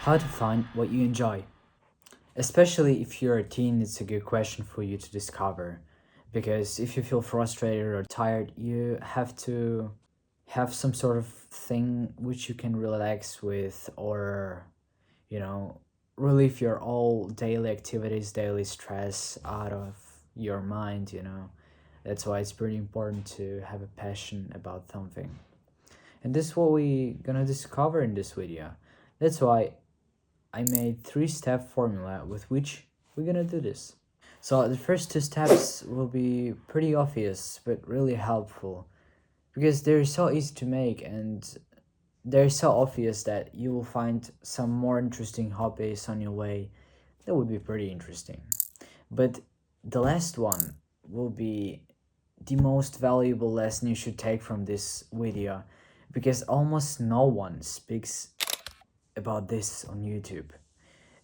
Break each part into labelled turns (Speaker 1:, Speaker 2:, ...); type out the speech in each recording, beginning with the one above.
Speaker 1: How to find what you enjoy. Especially if you're a teen, it's a good question for you to discover. Because if you feel frustrated or tired, you have to have some sort of thing which you can relax with or, you know, relieve your all daily activities, daily stress out of your mind. That's why it's pretty important to have a passion about something. And this is what we gonna discover in this video. That's why I made 3-step formula with which we're gonna do this. So the first 2 steps will be pretty obvious but really helpful because they're so easy to make and they're so obvious that you will find some more interesting hobbies on your way. That would be pretty interesting. But the last one will be the most valuable lesson you should take from this video because almost no one speaks about this on YouTube.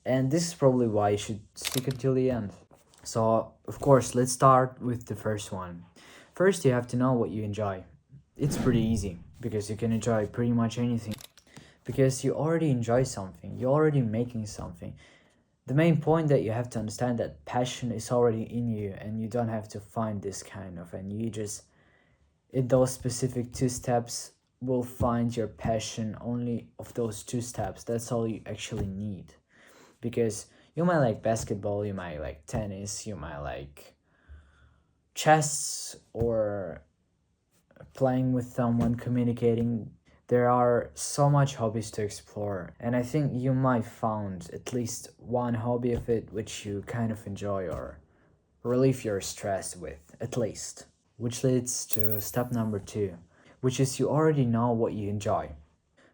Speaker 1: And this is probably why you should stick until the end. So, of course, let's start with the first one. First, you have to know what you enjoy. It's pretty easy because you can enjoy pretty much anything because you already enjoy something, you're already making something. The main point that you have to understand that passion is already in you and you don't have to find this kind of, and you just in those specific 2 steps will find your passion only of those 2 steps. That's all you actually need. Because you might like basketball, you might like tennis, you might like chess or playing with someone, communicating. There are so much hobbies to explore, and I think you might found at least one hobby of it which you kind of enjoy or relieve your stress with, at least. Which leads to step number 2, which is you already know what you enjoy.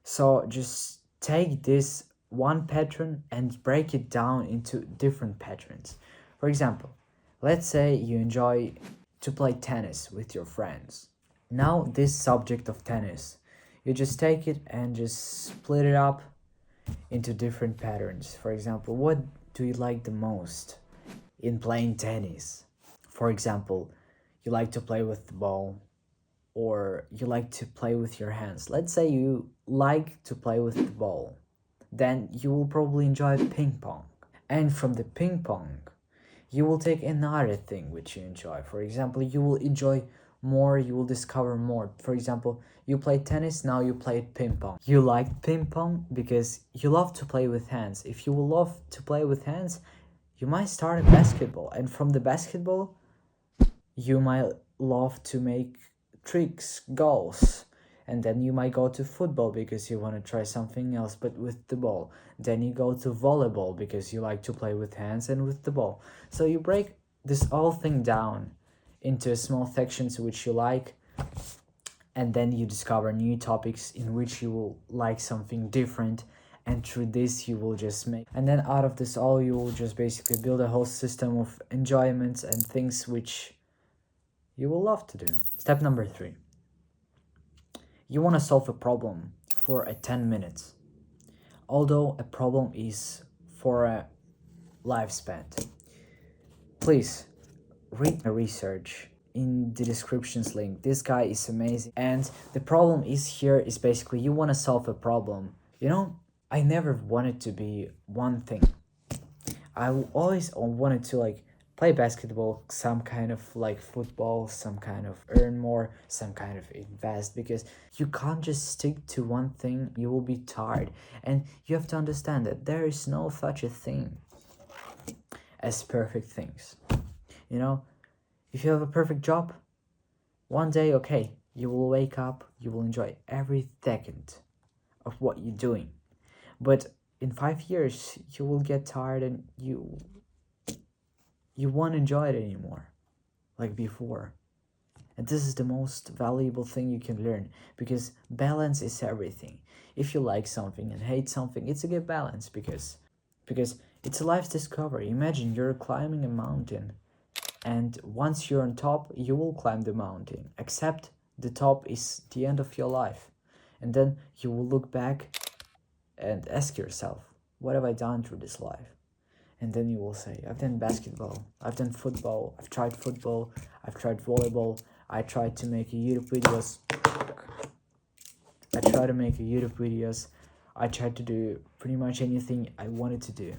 Speaker 1: So just take this one pattern and break it down into different patterns. For example, let's say you enjoy to play tennis with your friends. Now this subject of tennis, you just take it and just split it up into different patterns. For example, what do you like the most in playing tennis? For example, you like to play with the ball or you like to play with your hands. Let's say you like to play with the ball. Then you will probably enjoy ping pong. And from the ping pong, you will take another thing which you enjoy. For example, you will enjoy more, you will discover more. For example, you play tennis, now you play ping pong. You like ping pong because you love to play with hands. If you will love to play with hands, you might start a basketball. And from the basketball, you might love to make tricks, goals. And then you might go to football because you want to try something else but with the ball. Then you go to volleyball because you like to play with hands and with the ball. So you break this whole thing down into small sections which you like, and then you discover new topics in which you will like something different, and through this you will just make, and then out of this all you will just basically build a whole system of enjoyments and things which you will love to do. Step number 3. You want to solve a problem for 10 minutes. Although a problem is for a lifespan. Please read my research in the descriptions link. This guy is amazing. And the problem is here is basically you want to solve a problem. I never wanted to be one thing. I always wanted to play basketball, some kind of football, some kind of earn more, some kind of invest, because you can't just stick to one thing. You will be tired, and you have to understand that there is no such a thing as perfect things. If you have a perfect job, one day, okay, you will wake up, you will enjoy every second of what you're doing, but in 5 years you will get tired and you won't enjoy it anymore like before. And this is the most valuable thing you can learn, because balance is everything. If you like something and hate something, it's a good balance, because it's a life discovery. Imagine you're climbing a mountain, and once you're on top, you will climb the mountain, except the top is the end of your life. And then you will look back and ask yourself, what have I done through this life? And then you will say, I've done basketball, I've done football, I've tried volleyball, I tried to make YouTube videos, I tried to do pretty much anything I wanted to do.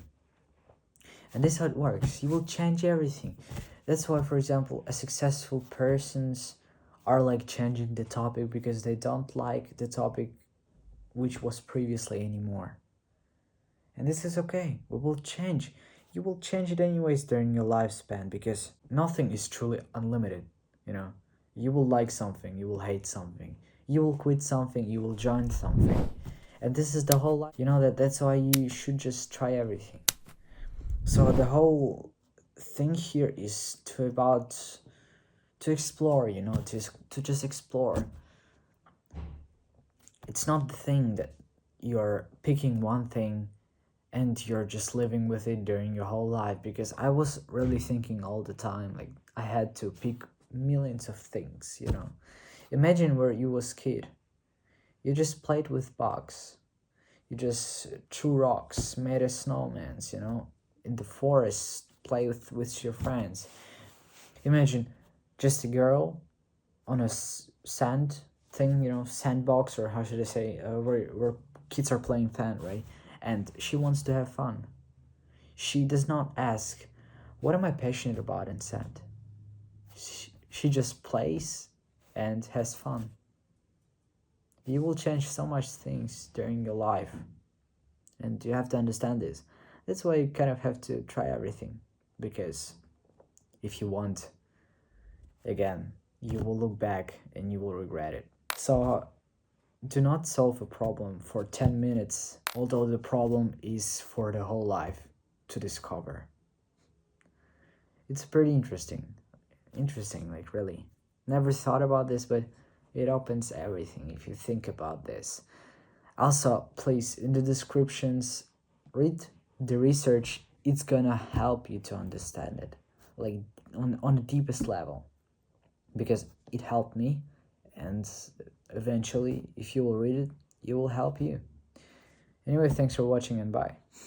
Speaker 1: And this is how it works. You will change everything. That's why, for example, a successful persons are like changing the topic because they don't like the topic which was previously anymore. And this is okay. We will change. You will change it anyways during your lifespan because nothing is truly unlimited, you know. You will like something, you will hate something. You will quit something, you will join something. And this is the whole life. You know that's why you should just try everything. So the whole thing here is to explore, you know, to just explore. It's not the thing that you're picking one thing and you're just living with it during your whole life, because I was really thinking all the time like I had to pick millions of things, you know. Imagine where you was kid. You just played with bugs. You just threw rocks, made a snowmans, you know, in the forest, play with your friends. Imagine just a girl on a sand thing, you know, sandbox, or how should I say, where kids are playing sand, right? And she wants to have fun. She does not ask, what am I passionate about in sand? She just plays and has fun. You will change so much things during your life, and you have to understand this. That's why you kind of have to try everything, because if you want, again, you will look back and you will regret it. So do not solve a problem for 10 minutes, although the problem is for the whole life to discover. It's pretty interesting, like really. Never thought about this, but it opens everything if you think about this. Also, please, in the descriptions, read the research. It's gonna help you to understand it, like on the deepest level, because it helped me, and eventually, if you will read it, it will help you. Anyway, thanks for watching and bye.